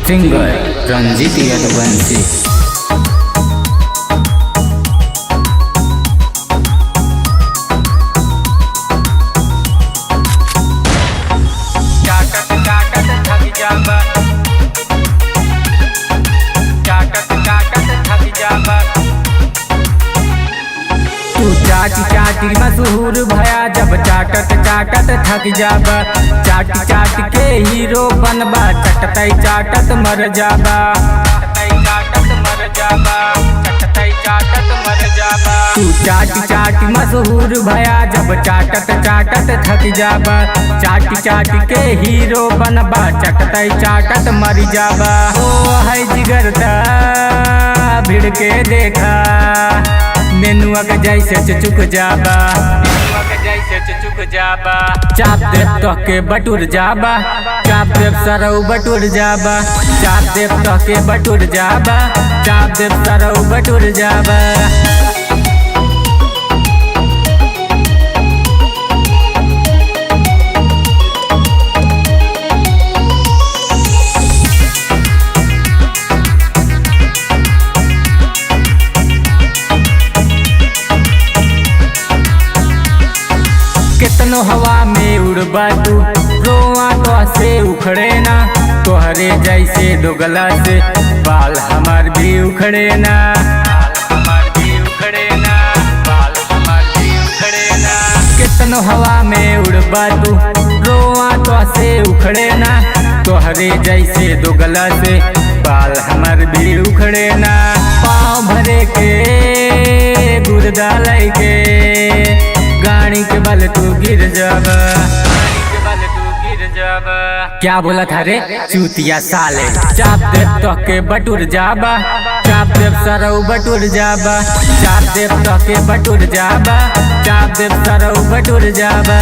Singer Ranjit Yaduvanshi. तू चाटी चाटी मशहूर भया जब चाटत चाटत थक जाबा। चाटी चाट के हीरो बनबा, चटतई चाटत मर जाबा। तू चाटी चाटी मशहूर भया जब चाटत चाटत थक जाबा। चाटी चाट के हीरो बनबा, चटतई चाटत मर जाबा। ओ है जिगरदा भिड़ के देखा, नेनुआ के जैसे चुचुक जाबा। चाप देव तो के बटुर जाबा, चाप देव सरऊ बटुर जाबा। चाप देव तो के बटुर जाबा, चाप देव सरऊ बटुर जाबा। कितनो हवा में उड़बा तू, रोआ तो से उखड़े ना। तोहरे जैसे दोगला से बाल हमार भी उखड़े ना। कितनो हवा में उड़बा तू, रोआ तो से उखड़े ना। तोहरे जैसे दोगला से बाल हमार भी उखड़े ना। पाँव भरे के गुर्दा लाई के, गाड़ी के बल तू गिर जाबा। क्या बोला था रे चूतिया साले। चाप देव तो के बटुर जाबा, चाप देव सरऊ बटुर जाबा। चाप देव तो के बटुर जाबा, चाप देव सरऊ बटुर जाबा।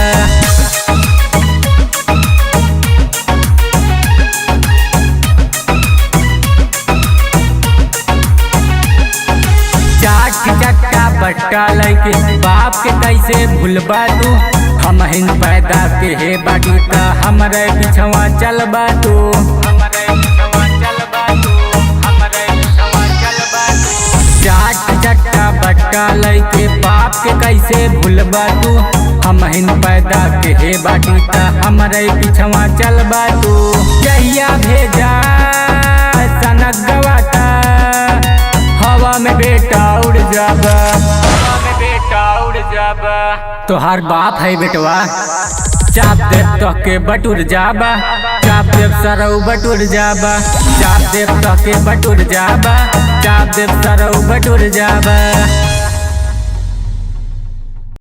चट्टा बट्टा लैके बाप के कैसे भूलबा तू। हम हिन पैदा के हे बाटी त हमरे पिछवा चलबा तू। चाट चट्टा बट्टा लैके बाप के कैसे भूलबा तू। हम हिन पैदा के हे बाटी त हमरे पिछवा चलबा तू। जहिया भेजा सनक गवाता, हवा में बेटा उड़ जाबा। तोहार बाप है बेटवा। चाप देव तो के बटुर जाबा, चाप देव सरऊ बटुर जाबा। चाप देव तो के बटुर जाबा, चाप देव सरऊ बटुर जाबा।